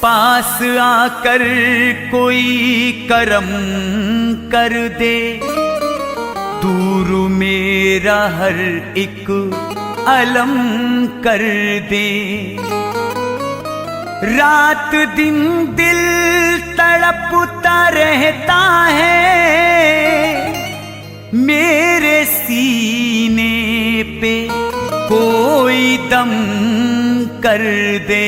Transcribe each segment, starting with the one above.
पास आकर कोई करम कर दे, दूर मेरा हर एक अलम कर दे। रात दिन दिल तड़पता रहता है, मेरे सीने पे कोई दम कर दे।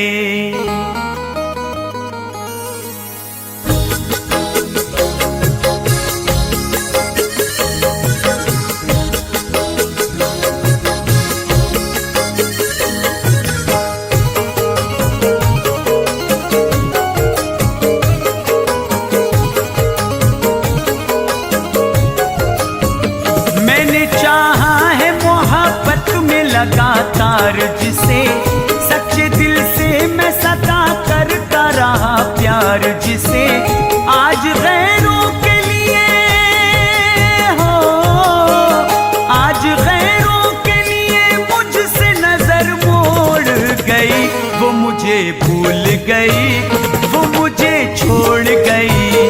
लगातार जिसे सच्चे दिल से मैं सदा करता रहा प्यार, जिसे आज गैरों के लिए हो, आज गैरों के लिए मुझसे नजर मोड़ गई। वो मुझे भूल गई, वो मुझे छोड़ गई,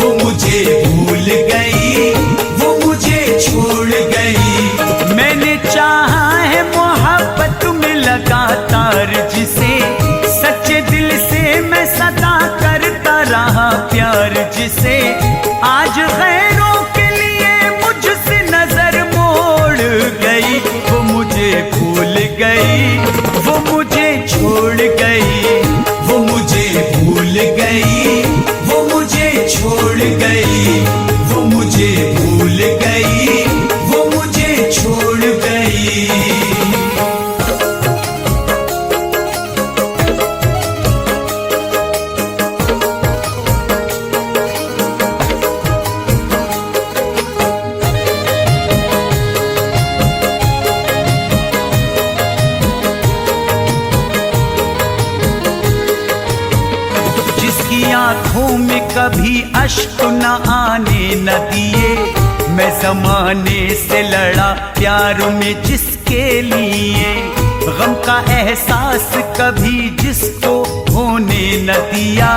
वो मुझे भूल गई, वो मुझे छोड़ गई। मैंने चाहा मोहब्बत में लगातार जिसे सच्चे दिल से मैं सदा करता रहा प्यार, जिसे आज गैरों के लिए मुझसे नजर मोड़ गई। वो मुझे भूल गई, वो मुझे छोड़ गई, वो मुझे भूल गई, वो मुझे छोड़ गई, वो मुझे भूल गई, वो मुझे छोड़ गई। आँखों में कभी अश्क न आने न दिए, मैं ज़माने से लड़ा प्यार में जिसके लिए। गम का एहसास कभी जिसको होने न दिया,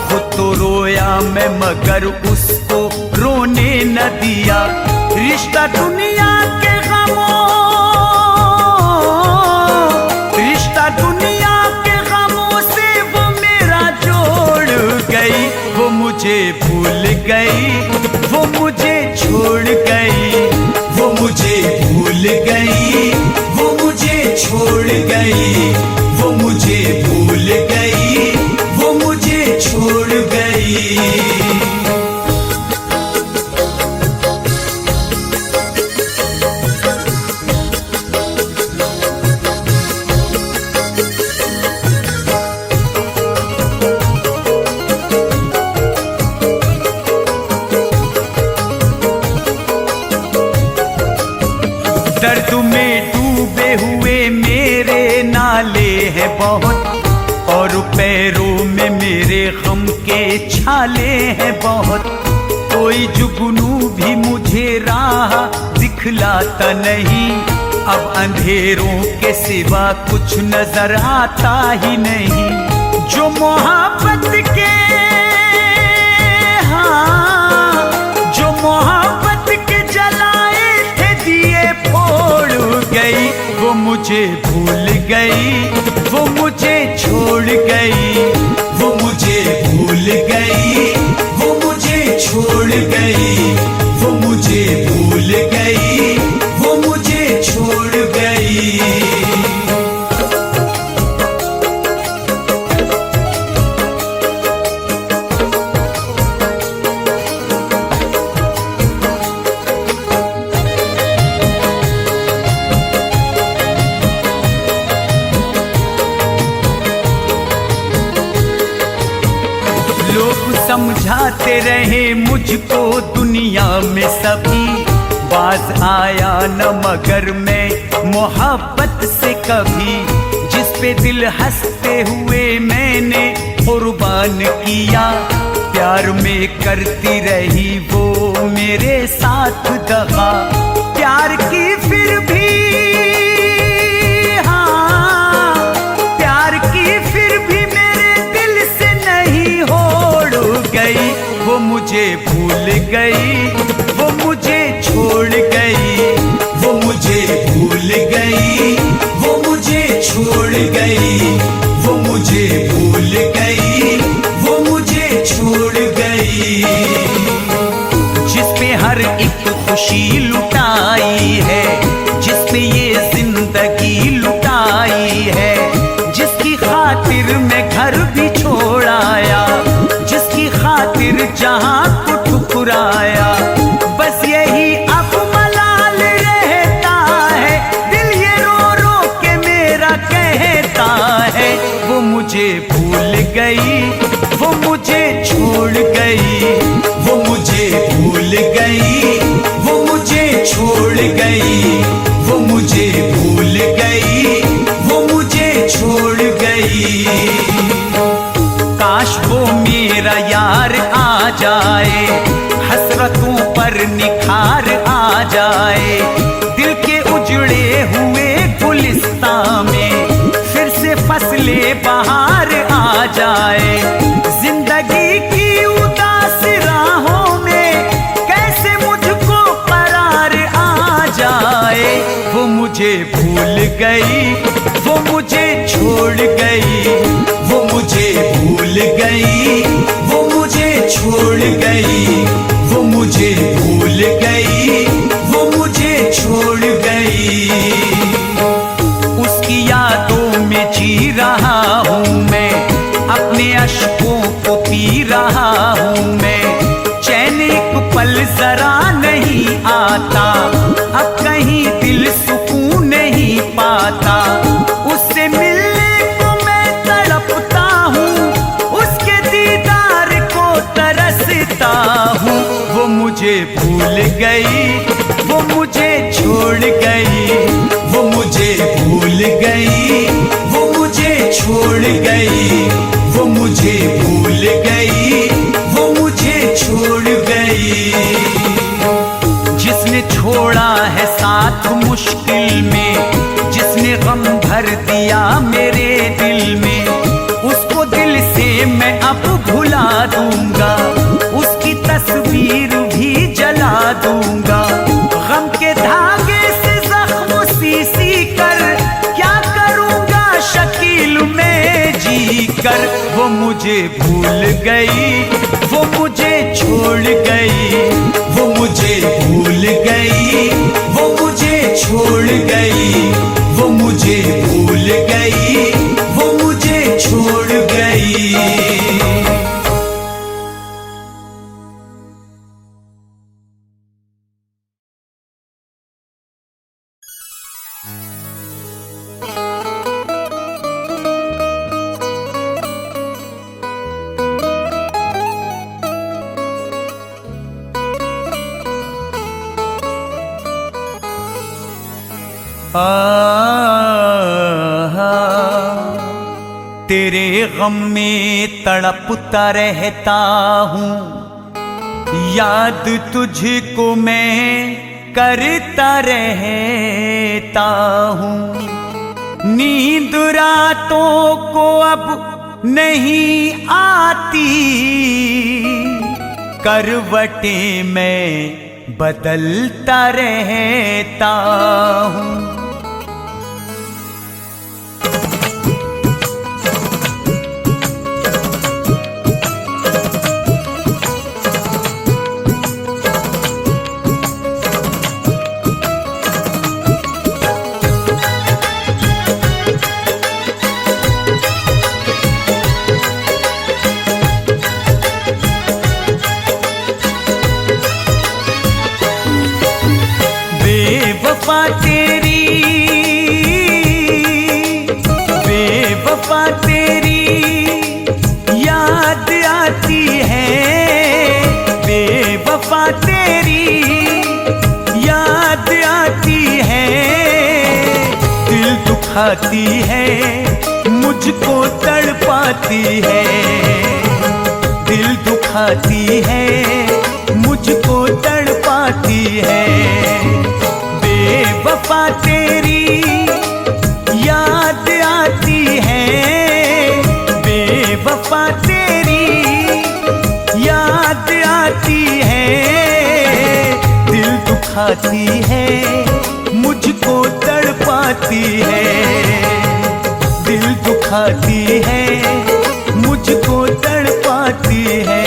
खुद तो रोया मैं मगर उसको रोने न दिया। रिश्ता दुनिया के गमों, रिश्ता दुनिया के गमों से वो मेरा जोड़ गई। वो मुझे भूल गई, वो मुझे छोड़ गई, वो मुझे भूल गई, वो मुझे छोड़ गई, वो मुझे भूल गई, वो मुझे छोड़ गई। दर्द में डूबे हुए मेरे नाले हैं बहुत, और पैरों में मेरे गम के छाले हैं बहुत। कोई जुगनू भी मुझे राह दिखलाता नहीं, अब अंधेरों के सिवा कुछ नजर आता ही नहीं। जो मोहब्बत के, हाँ, जो मोहब्बत के जलाए थे दिए फोड़ गई। वो मुझे भूल गई, वो मुझे छोड़ गई, वो मुझे भूल गई, वो मुझे छोड़ गई, वो मुझे भूल गई, वो मुझे छोड़ गई। समझाते रहे मुझको दुनिया में सभी, बाज आया न मगर मैं मोहब्बत से कभी जिस पे दिल हंसते हुए मैंने कुर्बान किया, प्यार में करती रही वो मेरे साथ दगा। प्यार की फिर भी, हाँ प्यार की फिर भी मेरे दिल से नहीं होड़ गई। वो मुझे भूल गई, वो मुझे छोड़ गई, वो मुझे भूल गई, वो मुझे छोड़ गई, वो मुझे भूल गई, वो मुझे छोड़ गई। जिसपे हर एक खुशी लुटाई है, जिसपे ये जिंदगी लुटाई है, जिसकी खातिर मैं घर भी छोड़ाया, जिसकी खातिर जहां को ठुकराया, बस यही अब मलाल रहता है। दिल ये रो रो के मेरा कहता है, वो मुझे भूल गई, वो मुझे छोड़ गई, वो मुझे भूल गई, वो मुझे छोड़ गई, वो मुझे भूल गई, वो मुझे छोड़ गई। काश वो मेरा यार आ जाए, हसरतों पर निखार आ जाए, दिल के उजड़े हुए गुलिस्तां में फिर से फसले बहार आ जाए। जिंदगी की उदास राहों में कैसे मुझको करार आ जाए। वो मुझे भूल गई, वो मुझे छोड़ गई, वो मुझे भूल गई, वो मुझे छोड़ गई, वो मुझे भूल गई, वो मुझे छोड़ गई। उसकी यादों में जी रहा हूँ मैं, अपने अश्कों को पी रहा हूँ मैं। चैन एक पल जरा नहीं आता, अब कहीं दिल सुकून नहीं पाता। उससे मिलने को मैं तड़पता हूँ, उसके दीदार को तरसता हूँ। वो मुझे भूल गई, वो मुझे छोड़ गई, वो मुझे भूल गई, वो मुझे छोड़ गई, वो मुझे भूल गई, वो मुझे छोड़ गई। जिसने छोड़ा है साथ मुश्किल में, जिसने गम भर दिया मेरे दिल में, उसको दिल से मैं अब भुला दूंगा, उसकी तस्वीर भी जला दूंगा। गम के धागे से जख्म सी कर क्या करूंगा शकील में जी कर। वो मुझे भूल गई, वो मुझे छोड़ गई, वो मुझे भूल गई, वो मुझे छोड़ गई, वो मुझे भूल गई, वो मुझे छोड़ गई। तेरे गम में तड़पता रहता हूँ, याद तुझको मैं करता रहता हूँ। नींद रातों को अब नहीं आती, करवटें मैं बदलता रहता हूँ। बेवफा तेरी याद आती है, बेवफा तेरी याद आती है। दुखाती है, मुझको तड़पाती है। दिल दुखाती है, मुझको तड़पाती है। बेवफा तेरी याद आती है, बेवफा तेरी याद आती है। दिल दुखाती है, मुझको तड़पाती है। दिल दुखाती है, मुझको तड़पाती है।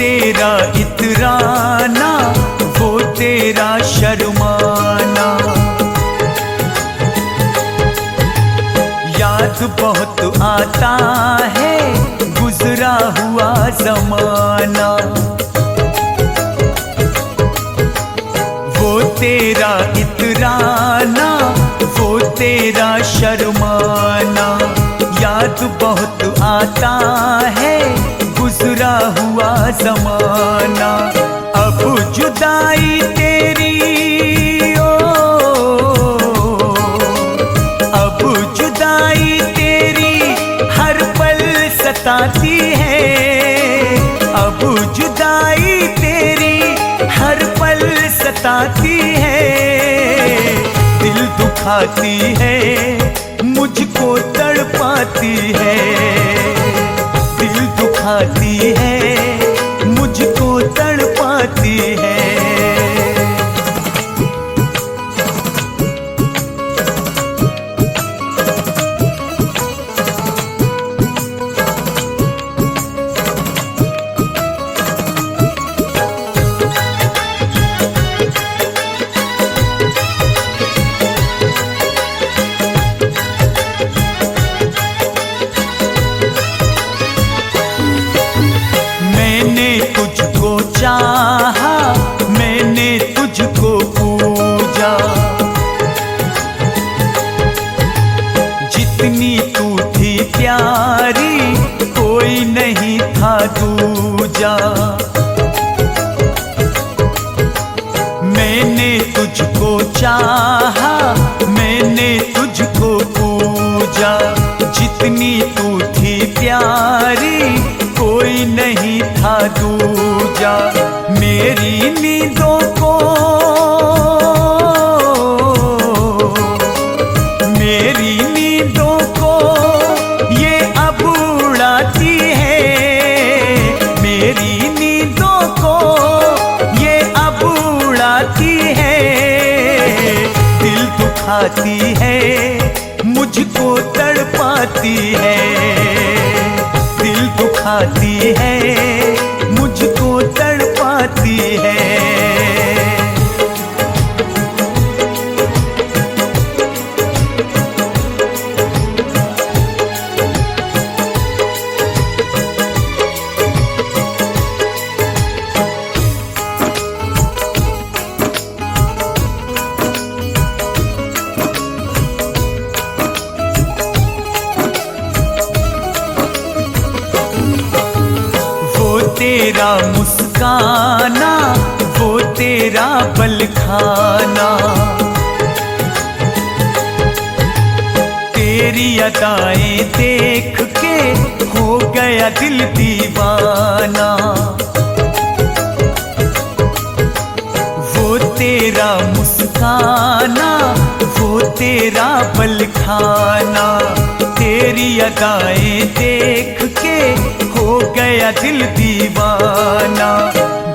तेरा इतराना, वो तेरा शर्माना, याद बहुत आता है गुजरा हुआ जमाना। वो तेरा इतराना, वो तेरा शर्माना, याद बहुत आता है गुजरा हुआ जमाना। अब जुदाई तेरी अब जुदाई तेरी हर पल सताती है। अब जुदाई तेरी हर पल सताती है। दिल दुखाती है, मुझको तड़पाती है। दिल दुखाती है, मुझको तड़पाती है। चाहा, मैंने तुझको पूजा, जितनी तू थी प्यारी कोई नहीं था दूजा। मैंने तुझको चाहा, मैंने तुझको पूजा, जितनी तू थी प्यारी कोई नहीं था दूजा। मेरी नींदों को, मेरी नींदों को ये अब उड़ाती है। मेरी नींदों को ये अब उड़ाती है। दिल दुखाती है, मुझको तड़पाती है। दिल दुखाती है, मुझको तड़पाती है। तेरा मुस्काना, वो तेरा बल खाना, तेरी अदाएं देख के हो गया दिल दीवाना। वो तेरा मुस्काना, वो तेरा बल खाना, तेरी अदाएं देख के हो गया दिल दीवाना।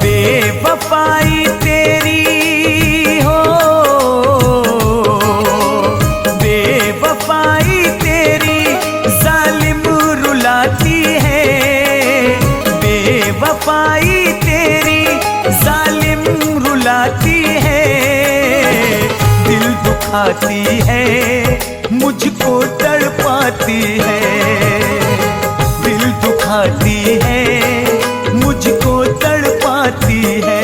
बेवफाई तेरी हो, बेवफाई तेरी जालिम रुलाती है। बेवफाई तेरी जालिम रुलाती है। दिल दुखाती है, मुझको तड़पाती है। दुखाती है, मुझको तड़पाती है।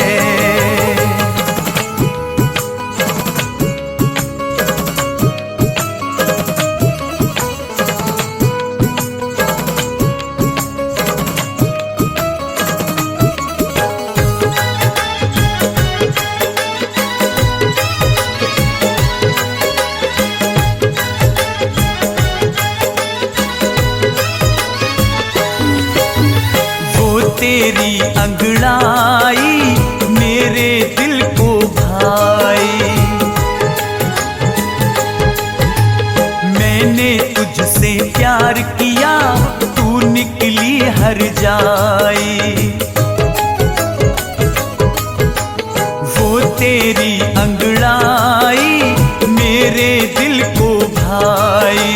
तेरी अंगड़ाई मेरे दिल को भाई, मैंने तुझसे प्यार किया, तू निकली हर जाई। वो तेरी अंगड़ाई मेरे दिल को भाई,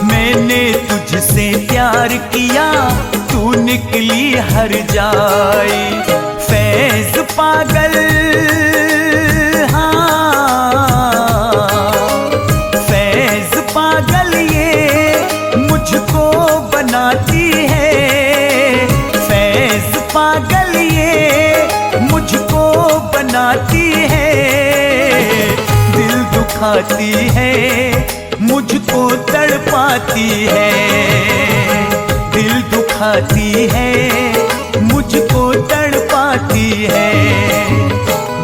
मैंने तुझसे प्यार किया, तू निकली हर जाई। फैज पागल, हाँ फैज पागल ये मुझको बनाती है, फैज पागल ये मुझको बनाती है। दिल दुखाती है, मुझको तड़पाती है, दिल दुखाती है, मुझको तड़पाती है।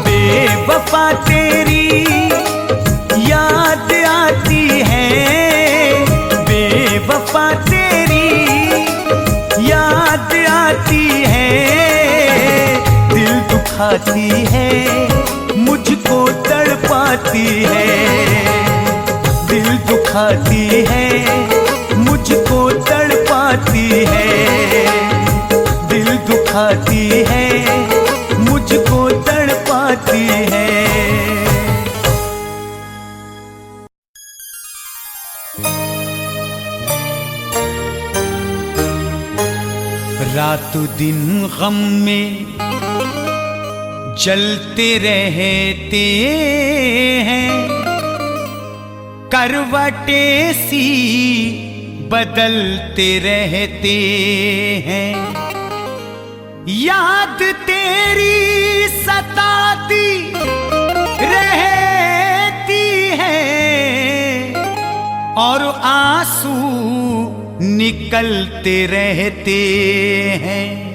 बेवफा तेरी याद आती है, बेवफा तेरी याद आती है। दिल दुखाती है, मुझको तड़पाती है, दिल दुखाती है, मुझको तड़पाती है, दिल दुखाती है, मुझको तड़पाती है। रात दिन गम में जलते रहते हैं, करवटें सी बदलते रहते हैं। याद तेरी सताती रहती है और आंसू निकलते रहते हैं।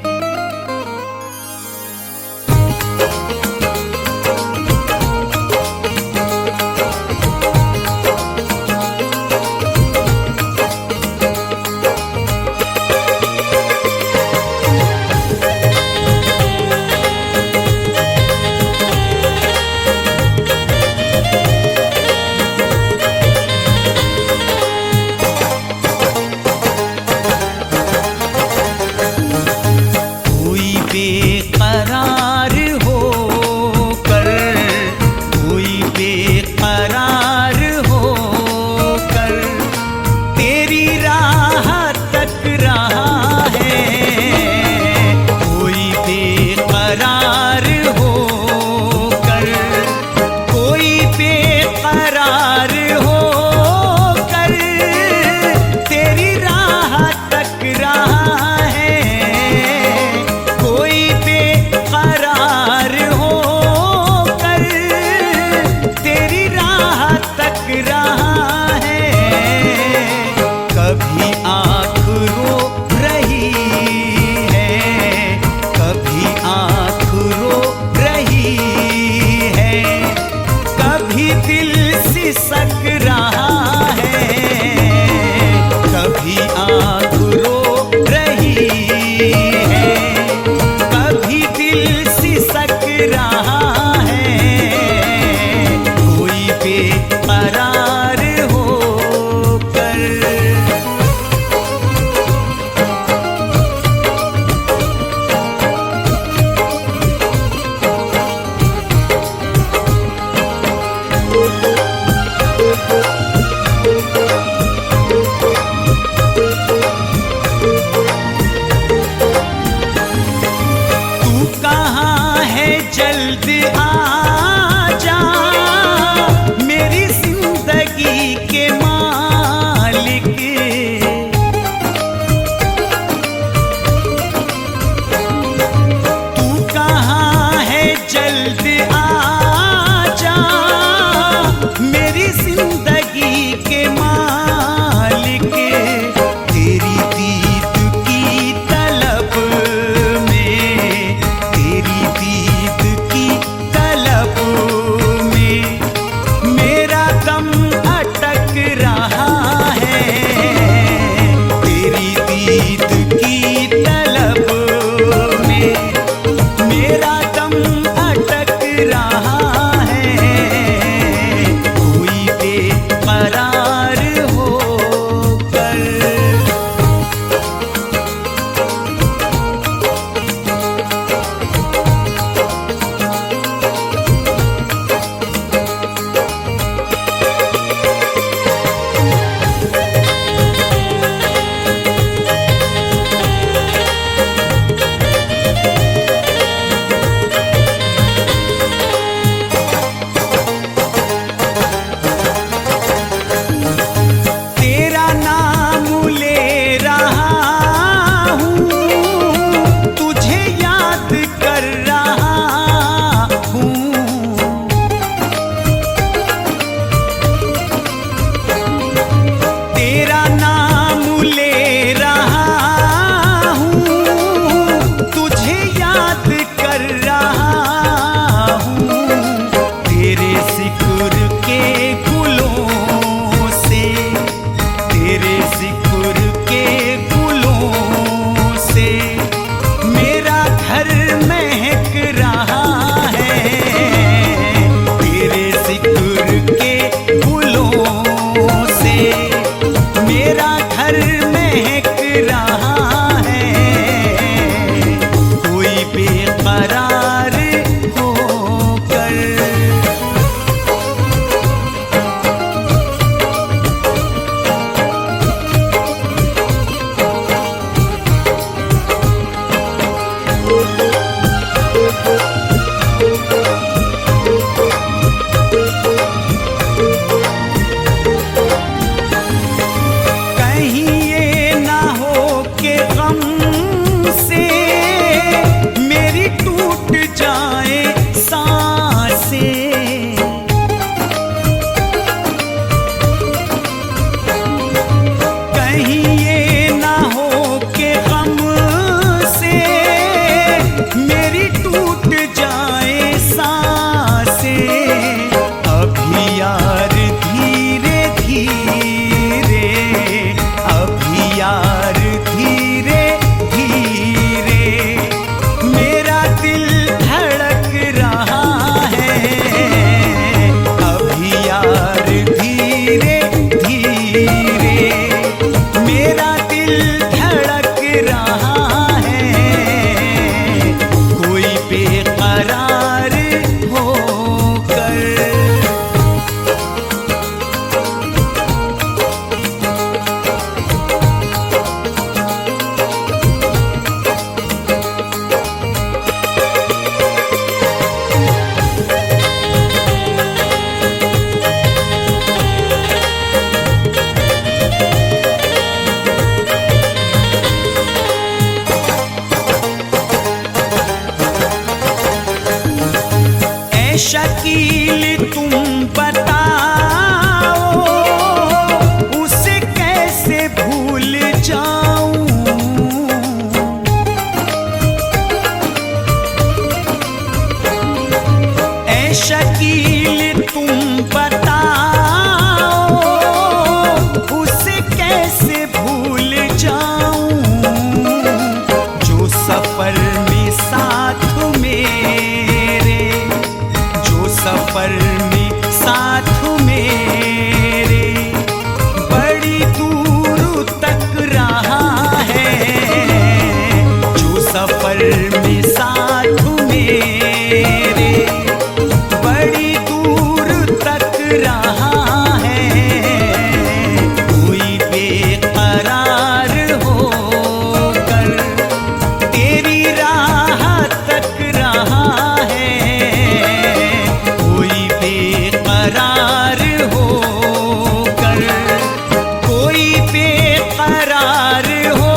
बेकरार हो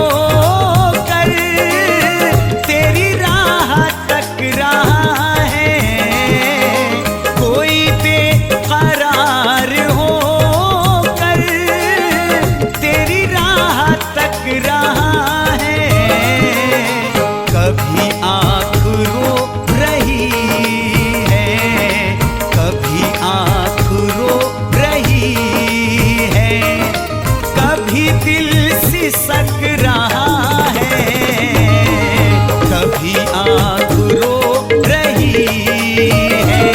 कर तेरी राह तक रहा है, कोई बेकरार हो कर तेरी राह तक रहा है। कभी आँख रो रही है, कभी आँख रो रही है, कभी दिल सिसक रहा है, कभी आँख रो रही है,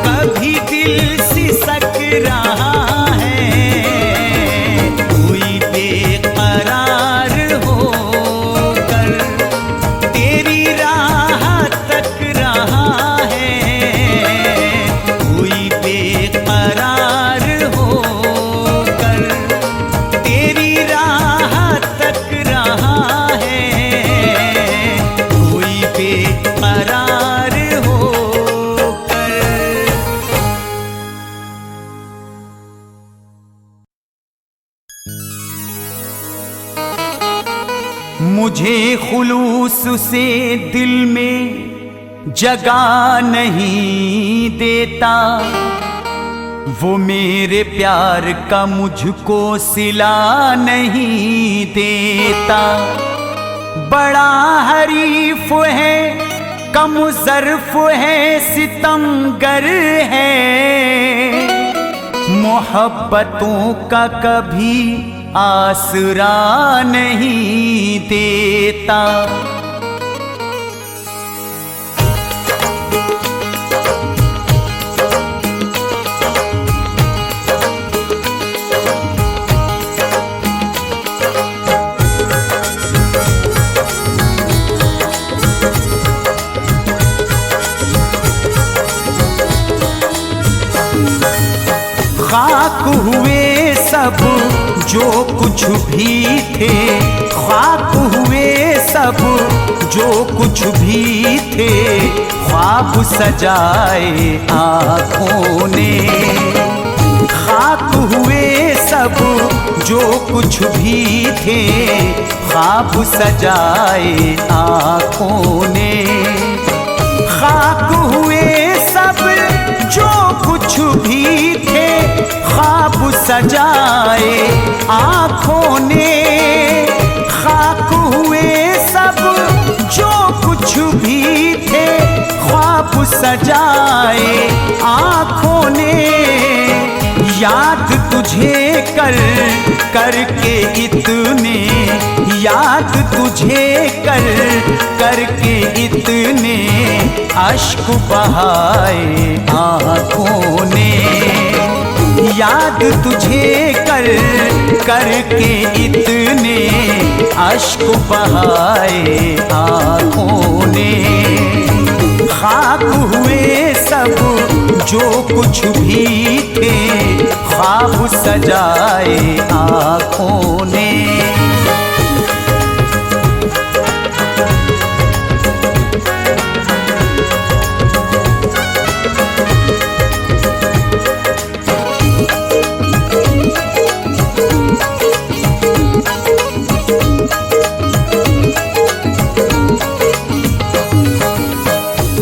कभी दिल सिसक रहा है। कोई बेकरार हो कर तेरी राह तक रहा है, कोई बेकरार हो कर तेरी राह तक रहा है, कोई बेकरार हो कर। मुझे खुलूस से दिल में जगह नहीं देता, वो मेरे प्यार का मुझको सिला नहीं देता। बड़ा हरीफ है, कम ज़र्फ है, सितमगर है, मोहब्बतों का कभी आसरा नहीं देता। खाक हुए सब जो कुछ भी थे, खाक हुए सब जो कुछ भी थे, ख्वाब सजाए आँखों ने। खाक हुए सब जो कुछ भी थे, ख्वाब सजाए आँखों ने। खाक हुए सब जो कुछ भी थे, ख्वाब सजाए आँखों ने। खाक हुए सब जो कुछ भी थे, ख्वाब सजाए आँखों ने। याद तुझे कर करके इतने, याद तुझे कर करके इतने, अश्क बहाए आँखों ने। याद तुझे कर करके इतने, अश्क बहाए आँखों ने। खाक हुए सब जो कुछ भी थे, ख्वाब सजाए आँखों ने।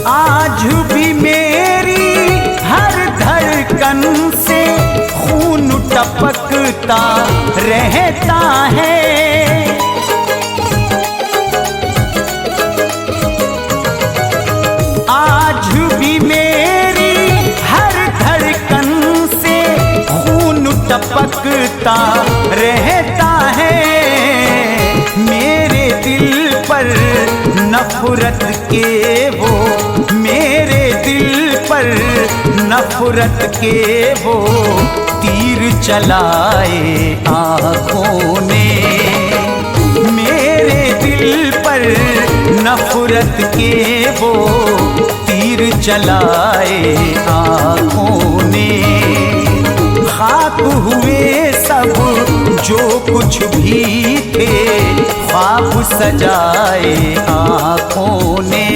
आज भी मेरी हर धड़कन से खून टपकता रहता है। आज भी मेरी हर धड़कन से खून टपकता रहता है। मेरे दिल पर नफरत के वो, मेरे दिल पर नफरत के वो तीर चलाए आँखों ने। मेरे दिल पर नफरत के वो तीर चलाए आँखों ने। खाक हुए सब जो कुछ भी थे, ख्वाब सजाए आँखों ने।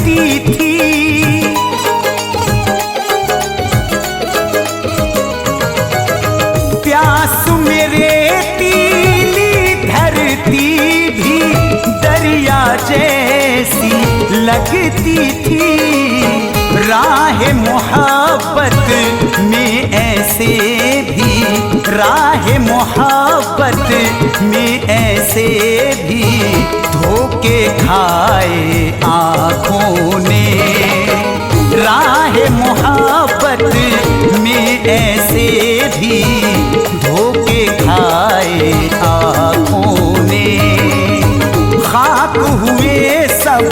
लगती थी। प्यास में रेतीली धरती भी दरिया जैसी लगती थी। राह मोहब्बत में ऐसे भी, राह मोहब्बत में ऐसे भी धोखे खाए आँखों ने। राह मोहब्बत में ऐसे भी धोखे खाए आँखों ने। खाक हुए सब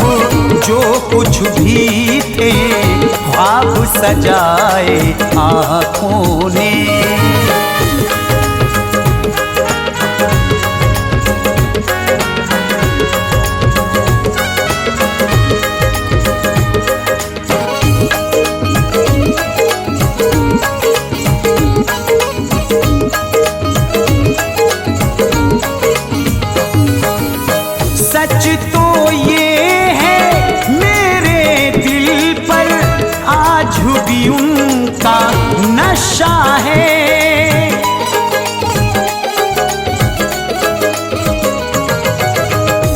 जो कुछ भी थे, ख्वाब सजाए आँखों ने। सच तो ये है मेरे दिल पर आज भी उनका नशा है।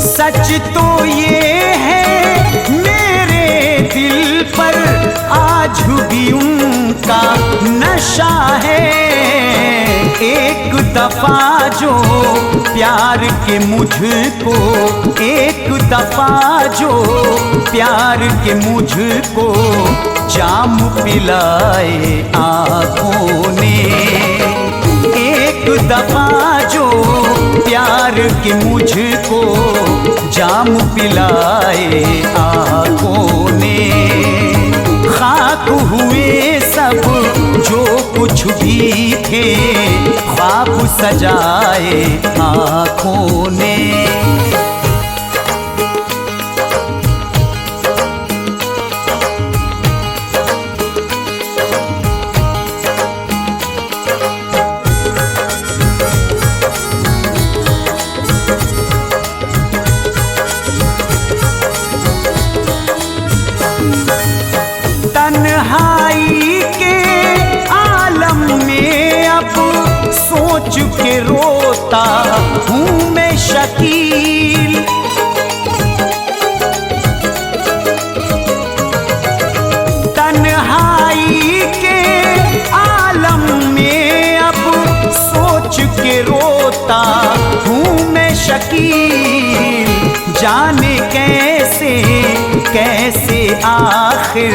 सच तो ये है मेरे दिल पर आज भी उनका नशा है। एक दफा जो प्यार के मुझको, एक दफा जो प्यार के मुझको जाम पिलाए आँखों ने। एक दफा जो प्यार के मुझको जाम पिलाए आँखों ने। खाक हुए सब जो कुछ भी थे, ख्वाब सजाए आँखों ने। तन्हाई के आलम में अब सोच के रोता हूँ मैं शकील। तन्हाई के आलम में अब सोच के रोता हूँ मैं शकील। जाने कैसे कैसे आखिर,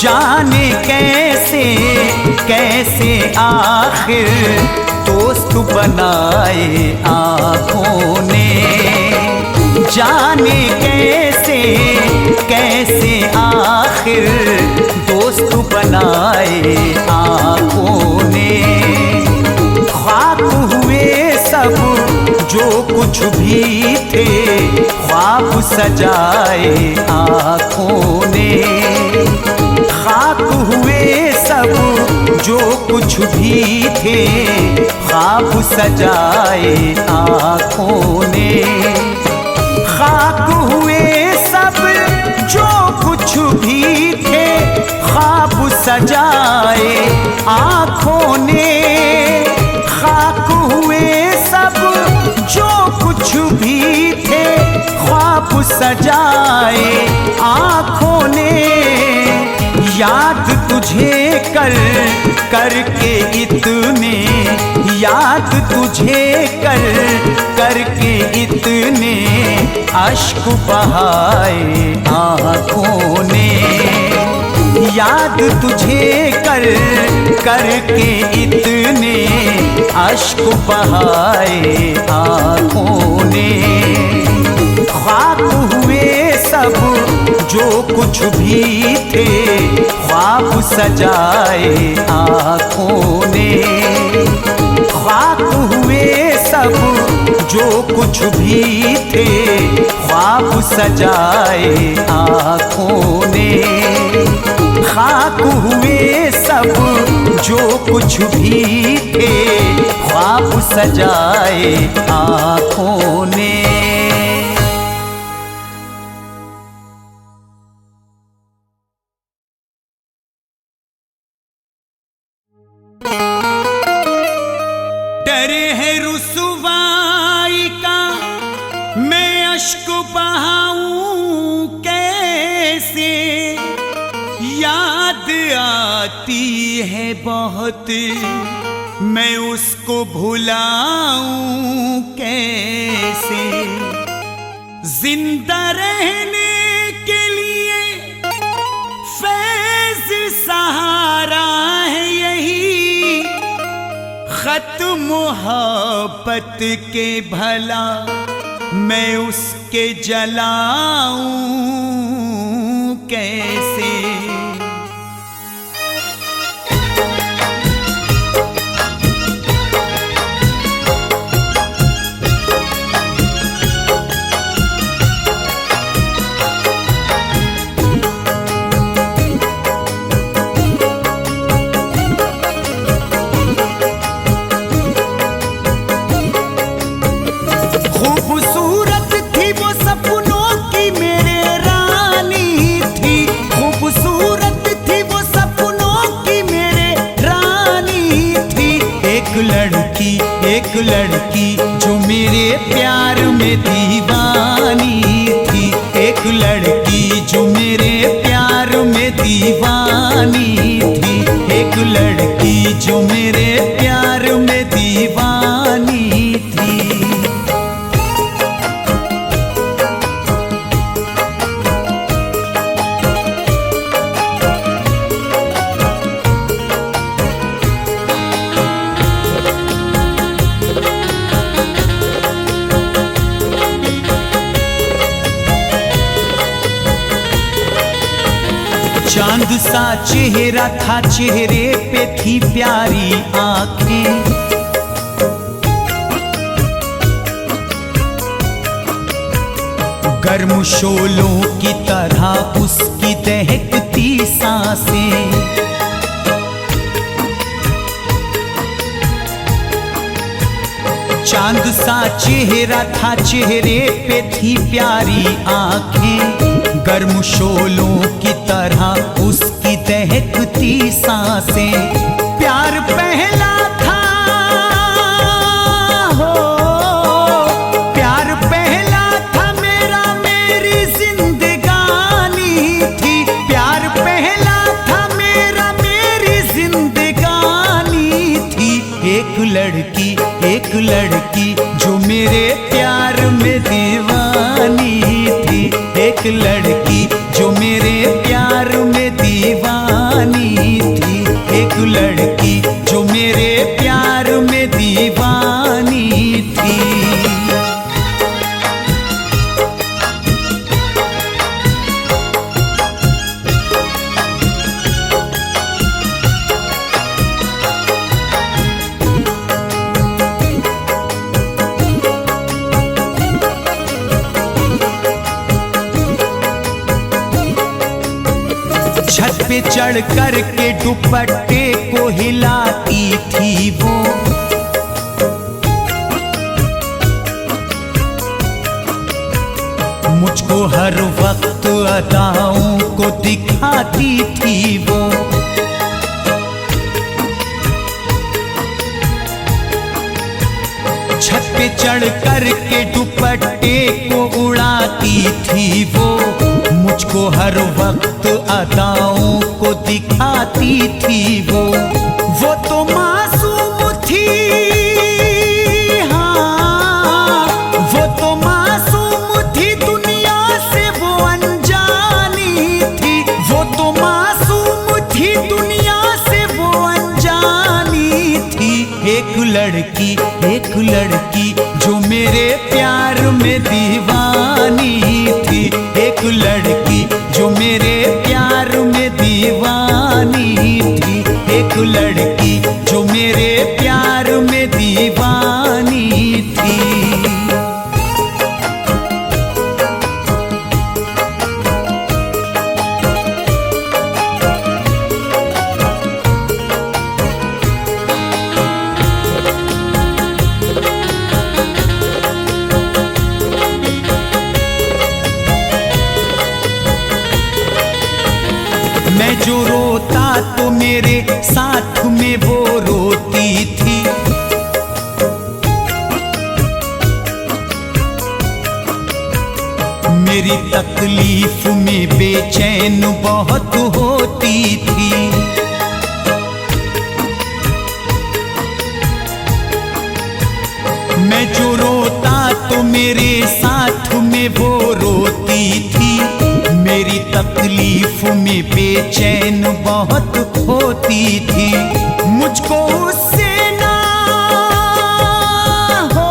जाने कैसे कैसे आखिर दोस्त बनाए आँखों ने। जाने कैसे कैसे आखिर दोस्त बनाए आँखों ने। ख्वाब हुए सब जो कुछ भी थे, ख्वाब सजाए आँखों ने। खाक हुए सब जो कुछ भी थे, ख्वाब सजाए आँखों ने। खाक हुए सब जो कुछ भी थे, ख्वाब सजाए आँखों ने। खाक हुए सब जो कुछ भी थे, ख्वाब सजाए आँखों ने। याद तुझे कर करके इतने, याद तुझे कर करके इतने अश्क बहाए आँखों ने। याद तुझे कर करके इतने अश्क बहाए आँखों ने। ख्वाब हुए सब जो कुछ भी थे, ख्वाब सजाए आँखों ने। ख्वाब हुए सब जो कुछ भी थे, ख्वाब सजाए आँखों ने। खाक हुए सब जो कुछ भी थे, ख्वाब सजाए आँखों ने। बहुत, मैं उसको भुलाऊं कैसे। जिंदा रहने के लिए फैज सहारा है यही, खत मोहब्बत के भला मैं उसके जलाऊं कैसे। खूबसूरत थी वो सपनों की मेरे रानी थी, खूबसूरत थी वो सपनों की मेरे रानी थी। एक लड़की जो मेरे प्यार में दीवानी थी, एक लड़की जो मेरे प्यार में दीवानी थी, एक लड़की जो मेरे प्यार में दीवानी थी। चांद सा चेहरा था, चेहरे पे थी प्यारी आंखें, गर्म शोलों की तरह उसकी दहकती सांसें। चांद सा चेहरा था, चेहरे पे थी प्यारी आंखें, गर्म शोलों की तरह उसकी दहकती सांसें। प्यार पहला था हो, प्यार पहला था मेरा, मेरी जिंदगानी थी। प्यार पहला था मेरा, मेरी जिंदगानी थी। एक लड़की जो मेरे प्यार में दीवानी थी, एक लड़की जो मेरे प्यार में दीवानी थी, एक लड़की जो मेरे प्यार में दीवानी थी। छत पे चढ़ कर के दुपट्टे को हिलाती थी वो, मुझको हर वक्त अदाओं को दिखाती थी वो। छत पे चढ़ कर के दुपट्टे को उड़ाती थी वो, मुझको हर वक्त अदाओं को दिखाती थी वो। वो तो मासूम थी, हाँ वो तो मासूम थी, दुनिया से वो अनजानी थी। वो तो मासूम थी, दुनिया से वो अनजानी थी। एक लड़की जो मेरे प्यार में दीवानी थी, एक लड़की जो मेरे प्यार में दीवानी थी, एक लड़की जो मेरे प्यार में दीवानी थी। मैं जो रोता तो मेरे साथ में वो रोती थी। मेरी तकलीफ में बेचैन बहुत होती थी। मैं जो रोता तो मेरे साथ में वो रोती थी, मेरी तकलीफ में बेचैन बहुत होती थी। मुझको उससे ना हो,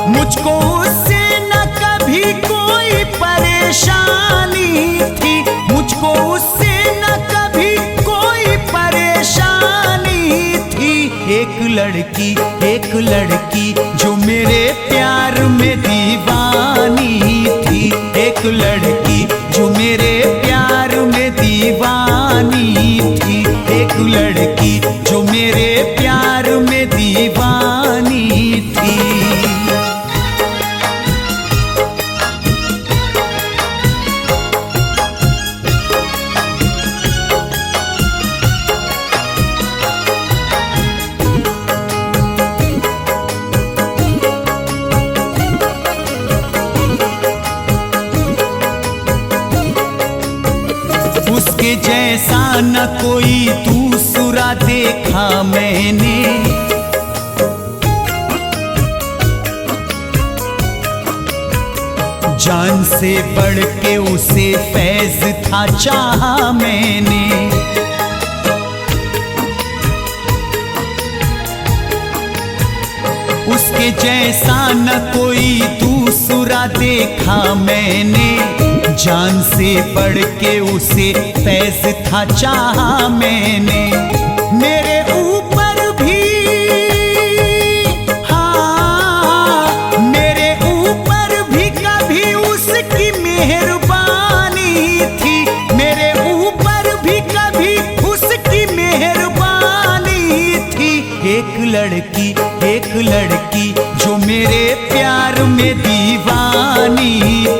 मुझको उससे न कभी कोई परेशानी थी, मुझको उससे न कभी कोई परेशानी थी। एक लड़की जो मेरे प्यार में दीवानी थी, एक लड़की जो मेरे प्यार में दीवानी थी, एक लड़की जो मेरे प्यार में दीवानी थी। उसके जैसा न कोई दूसरा देखा मैंने, जान से बढ़ के उसे फैज था चाहा मैंने। उसके जैसा न कोई दूसरा देखा मैंने, जान से बढ़ के उसे फैज था चाहा मैंने। मेरे ऊपर भी, हाँ मेरे ऊपर भी कभी उसकी मेहरबानी थी, मेरे ऊपर भी कभी उसकी मेहरबानी थी। एक लड़की जो मेरे प्यार में दीवानी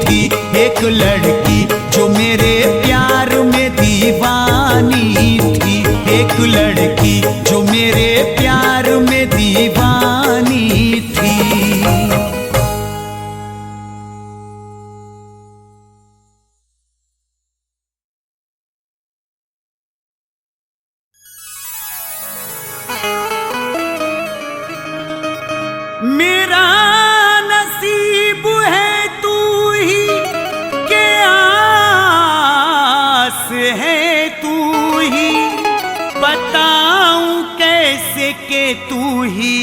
थी, एक लड़की जो मेरे प्यार में दीवानी थी, एक लड़की जो मेरे प्यार में दीवानी थी। मेरा नसीब है तू ही के आस है तू ही, बताऊं कैसे के तू ही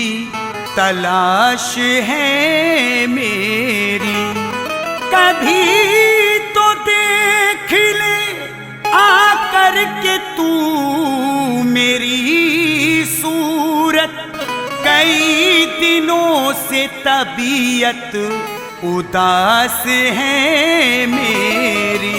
तलाश है मेरी। कभी तो देख ले आकर के तू मेरी सूरत, कई दिनों से तबीयत उदास है मेरी।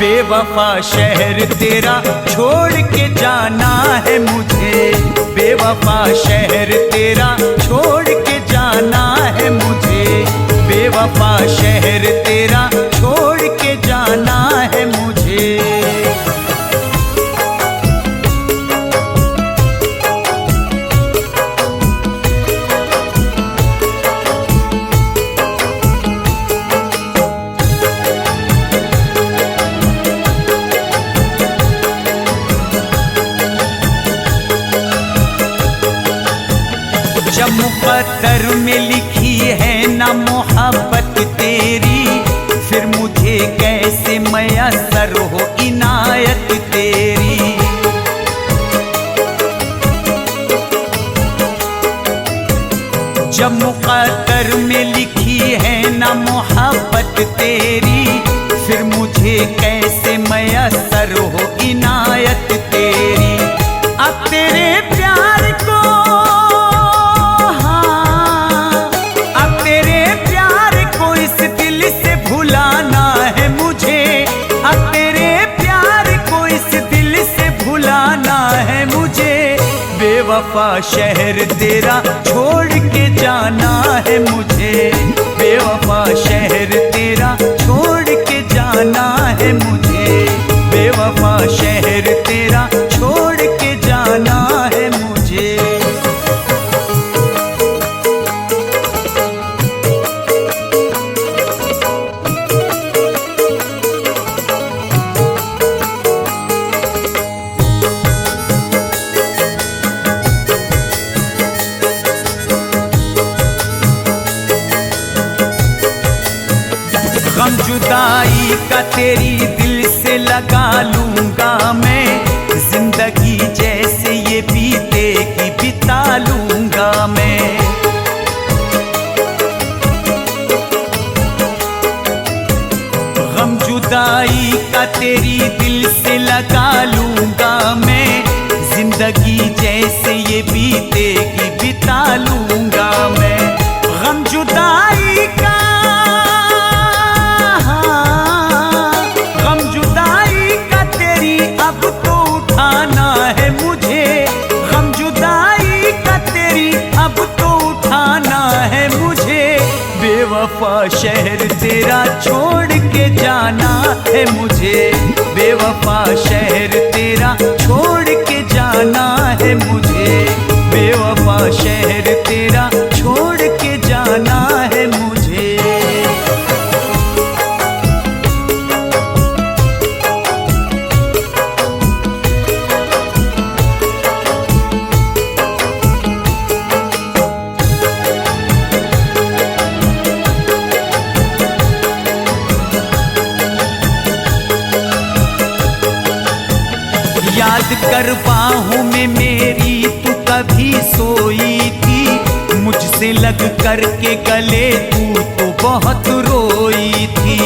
बेवफा शहर तेरा छोड़ के जाना है मुझे, बेवफा शहर तेरा छोड़ के जाना है मुझे, बेवफा शहर तेरा छोड़ के जाना है मुझे। जब मुक़द्दर में लिखी है ना मोहब्बत तेरी, फिर मुझे कैसे मयस्सर हो इनायत तेरी। जब मुक़द्दर में लिखी है ना मोहब्बत तेरी, फिर मुझे कैसे मयस्सर हो इनायत तेरी। अब तेरे प्यार को, भुलाना है मुझे, अब तेरे प्यार को इस दिल से भुलाना है मुझे। बेवफा शहर तेरा छोड़ के जाना है मुझे, बेवफा शहर तेरा छोड़ के जाना है मुझे, बेवफा शहर तेरा छोड़ के जाना है मुझे। गम जुदाई का तेरी दिल से लगा लूंगा मैं, जिंदगी जैसे ये बीतेगी बिता लूंगा मैं। गम जुदाई का तेरी दिल से लगा लूंगा मैं, जिंदगी जैसे ये बीतेगी बिता लूंगा मैं। गम जुदाई का अब तो उठाना है मुझे, गम जुदाई का तेरी अब तो उठाना है मुझे, बेवफा शहर तेरा छोड़ के जाना है मुझे, बेवफा शहर तेरा छोड़ के जाना है मुझे, बेवफा शहर तेरा छोड़ के जाना है मुझे। याद कर बाहों में मेरी तू कभी सोई थी, मुझसे लग कर के गले तू तो बहुत रोई थी।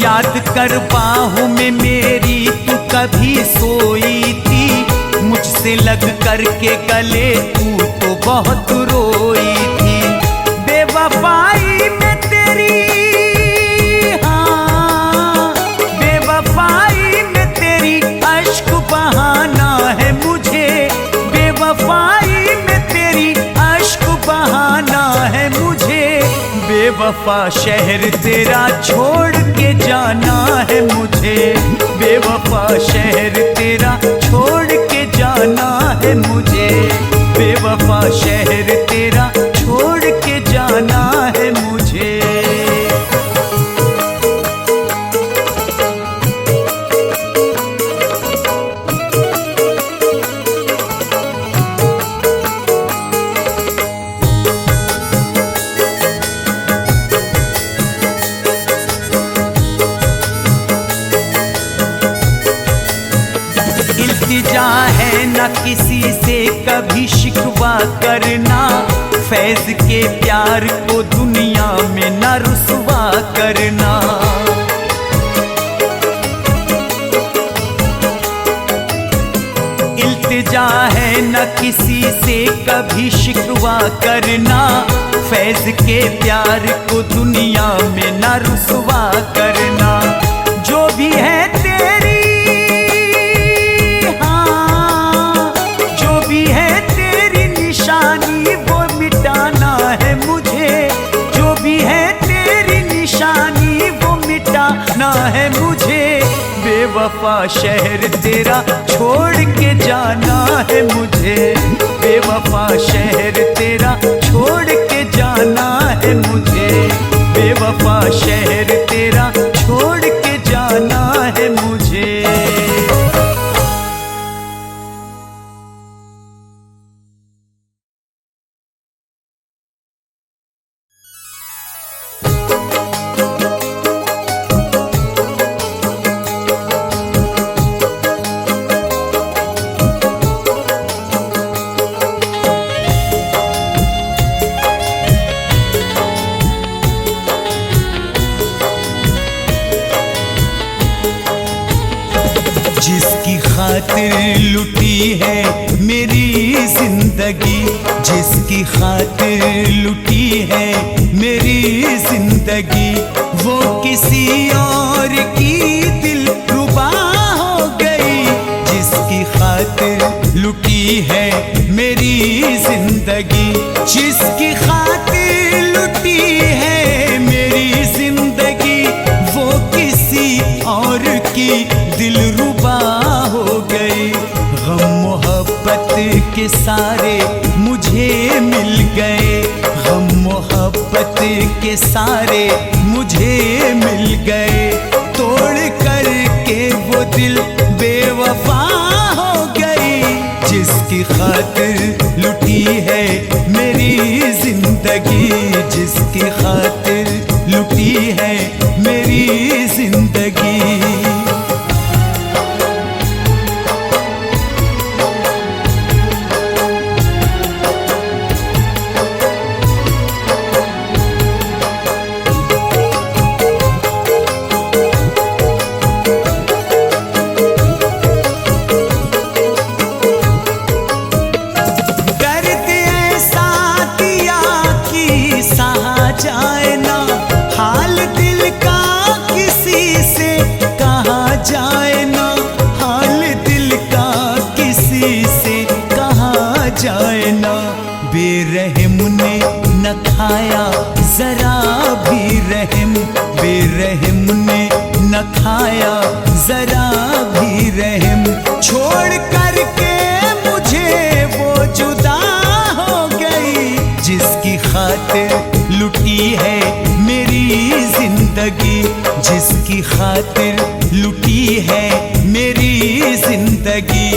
याद कर बाहों में मेरी तू कभी सोई थी, मुझसे लग कर के गले तू तो बहुत रोई थी। बेवफाई में तेरी बहाना है मुझे, बेवफाई में तेरी अश्क बहाना है मुझे, बेवफा शहर तेरा छोड़ के जाना है मुझे, बेवफा शहर तेरा छोड़ के जाना है मुझे, बेवफा शहर तेरा छोड़ के जाना है मुझे। इल्तिजा है न किसी से कभी शिकवा करना, फैज के प्यार को दुनिया में न रुसवा करना। इल्तिजा है न किसी से कभी शिकवा करना, फैज के प्यार को दुनिया में न रुसवा करना। जो भी है तेरी निशानी वो मिटाना है मुझे, जो भी है तेरी निशानी वो मिटाना है मुझे, बेवफा शहर तेरा छोड़ के जाना है मुझे, बेवफा शहर तेरा छोड़ के जाना है मुझे, बेवफा शहर तेरा छोड़ के जाना है मुझे। जिसकी खातिर लुटी है मेरी जिंदगी, जिसकी खातिर लुटी है मेरी जिंदगी, वो किसी और की दिल रुबा खातिर लुटी है मेरी जिंदगी, जिसकी खातिर लुटी है मेरी जिंदगी, वो किसी और की दिलरुबा हो गई। गम मोहब्बत के सारे मुझे मिल गए, गम मोहब्बत के सारे मुझे मिल गए, तोड़ कर के वो दिल बेवफा हो गई, जिसकी खातिर लुटी है मेरी जिंदगी, जिसकी खातिर लुटी है मेरी जिंदगी। बेरहम ने न खाया जरा भी रहम, बेरहम ने न खाया जरा भी रहम, छोड़ कर के मुझे वो जुदा हो गई, जिसकी खातिर लुटी है मेरी जिंदगी, जिसकी खातिर लुटी है मेरी जिंदगी,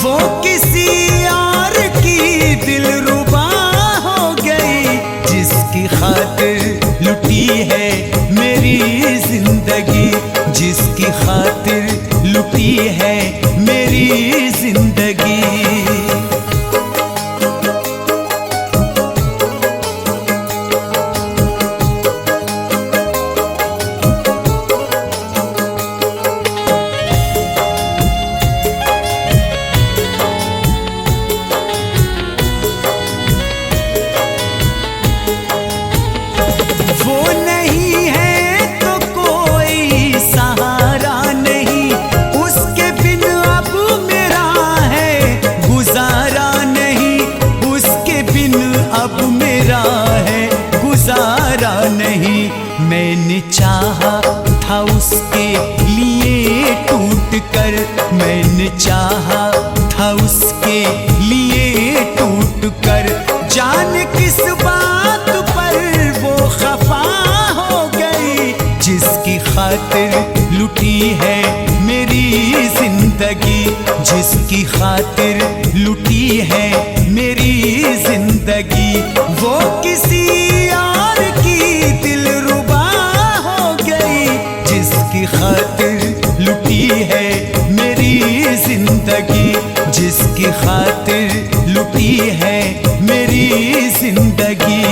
वो किसी और की दिलरुबा हो गई, जिसकी खातिर लुटी है मेरी जिंदगी, जिसकी खातिर लुटी है मेरी जिंदगी। मैंने चाहा था उसके लिए टूट कर, मैंने चाहा था उसके लिए टूट कर, जाने किस बात पर वो खफा हो गई, जिसकी खातिर लुटी है मेरी जिंदगी, जिसकी खातिर लुटी है मेरी जिंदगी, वो किसी और की दिलरुबा हो गई, जिसकी खातिर लुटी है मेरी जिंदगी, जिसकी खातिर लुटी है मेरी जिंदगी।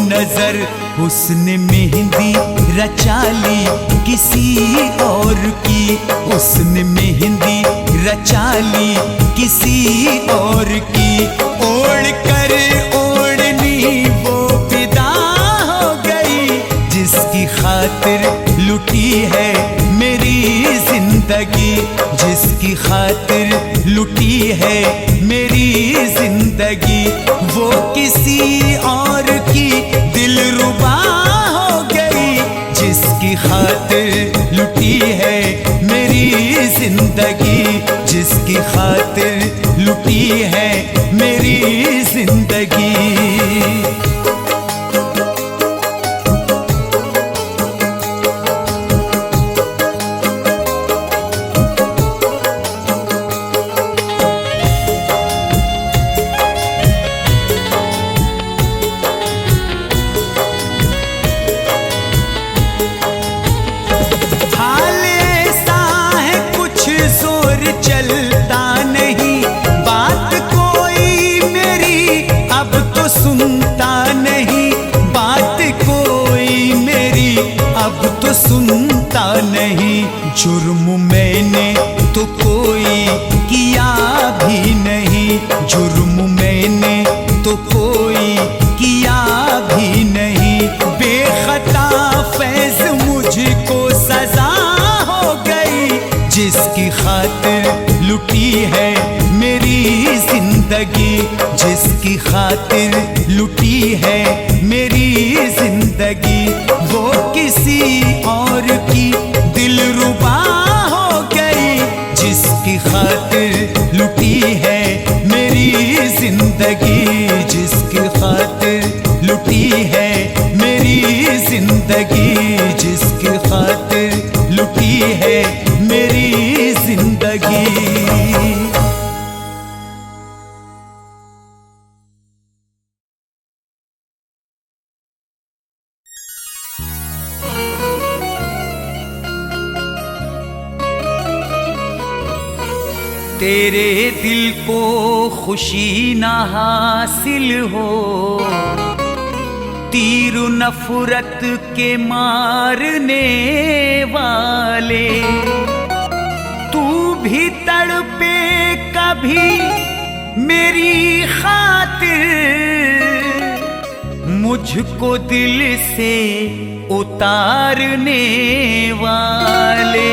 नजर उसने मेहंदी रचा ली किसी और की, उसने मेहंदी रचा ली किसी और की, ओढ़ कर ओढ़नी वो विदा हो गई, जिसकी खातिर लुटी है मेरी जिंदगी, जिसकी खातिर लुटी है मेरी जिंदगी, वो किसी और की दिलरुबा हो गई, जिसकी खातिर लुटी है मेरी जिंदगी, जिसकी खातिर लुटी है मेरी जिंदगी। सुनता नहीं। जुर्म मैंने तो कोई किया भी नहीं, जुर्म मैंने तो कोई किया भी नहीं। बेखता फैज मुझको सजा हो गई, जिसकी खातिर लुटी है मेरी जिंदगी, जिसकी खातिर लुटी है मेरी जिंदगी। वो किसी और की दिलरुबा हो गई, जिसकी खातिर लुटी है मेरी जिंदगी, जिसकी खातिर लुटी है मेरी जिंदगी, जिसकी खातिर लुटी है मेरी जिंदगी। तेरे दिल को खुशी ना हासिल हो, तीर नफरत के मारने वाले। तू भी तड़पे कभी मेरी खातिर, मुझको दिल से उतारने वाले।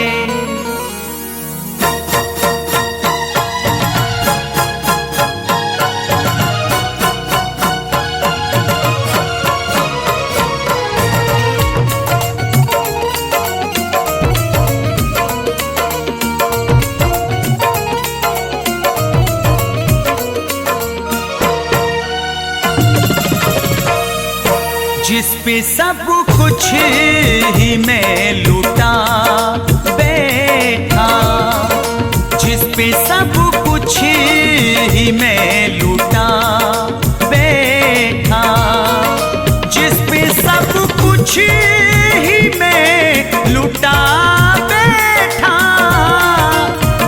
जिस पे सब कुछ ही मैं लूटा बैठा, जिस पे सब कुछ ही मैं लूटा बैठा, जिस पे सब कुछ ही मैं लूटा बैठा,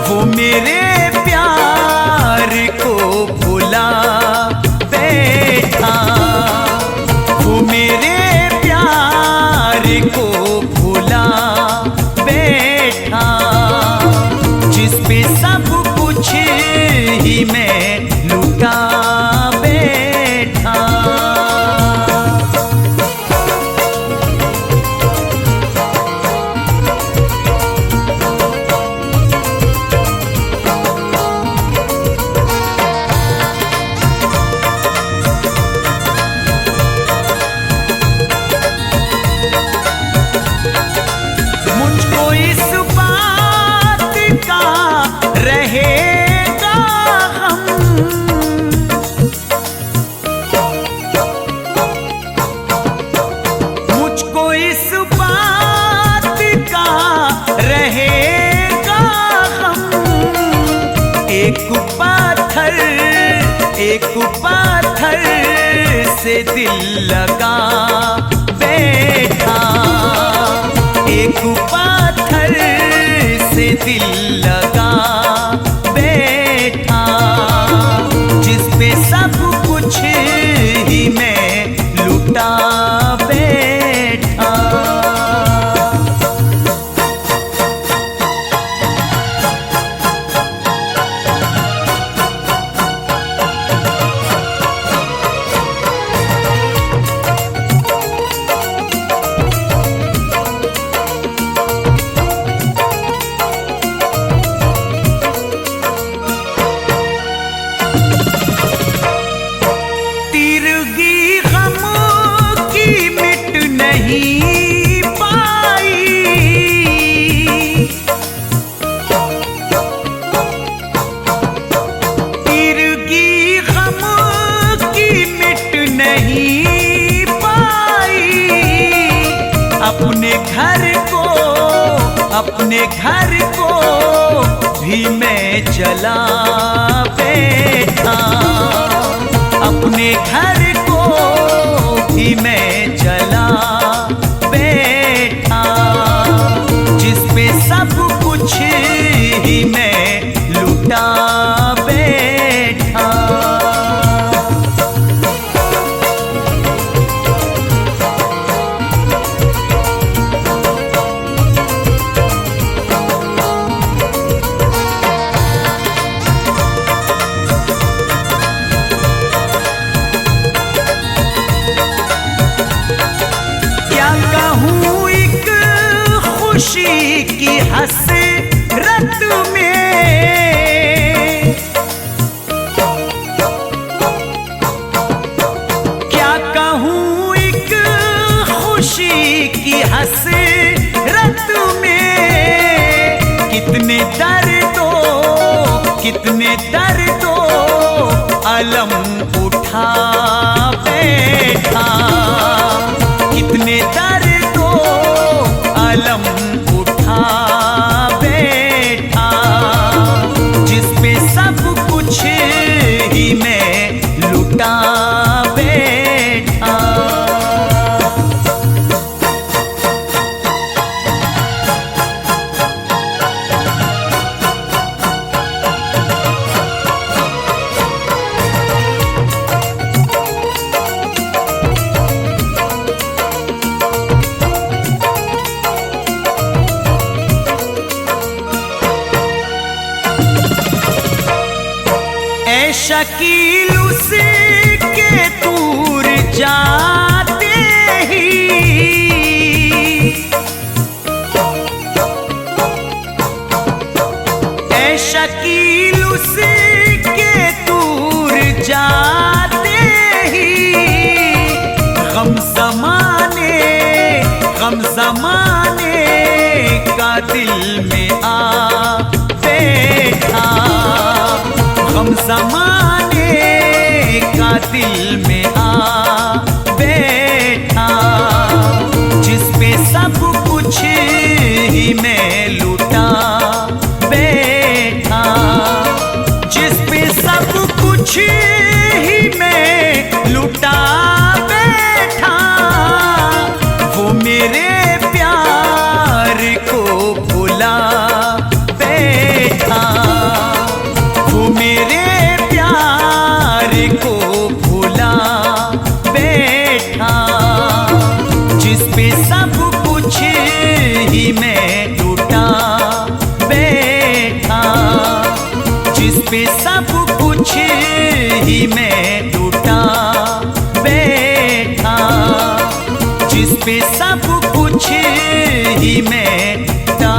वो मेरे प्यार को भुला बैठा, वो मेरे प्यार को भुला बैठा। जिस पे सब कुछ ही मैं लूटा बैठा। एक पाथर से दिल लगा बैठा, एक पाथर से दिल लगा बैठा। जिस पे सब कुछ ही मैं लूटा बैठा। अपने घर को भी मैं चला बैठा, अपने घर को भी मैं चला बैठा। जिस पे सब कुछ ही मैं लूटा बैठा। खुशी की हसरत में क्या कहूँ एक खुशी की हसरत में कितने दर्दों अलम उठा बैठा, कितने दर्दों अलम उठा बैठा, जिस पे सब कुछ ही मैं लुटा बैठा। शकील उसके दूर जाते ही ऐ शकील उसके दूर जाते ही गम ज़माने का दिल में आ बैठा, गम ज़माने का दिल में आ बैठा, जिस पे सब कुछ ही मैं लुटा बैठा, जिस पे सब कुछ ही मैं लुटा बैठा, वो मेरे प्यार को भुला बैठा, वो मेरे प्यार को भुला बैठा, जिस पे सब कुछ ही मैं लुटा बैठा, जिस पे सब कुछ ही मैं लुटा बैठा, जिस पे सब कुछ ही मैं लुटा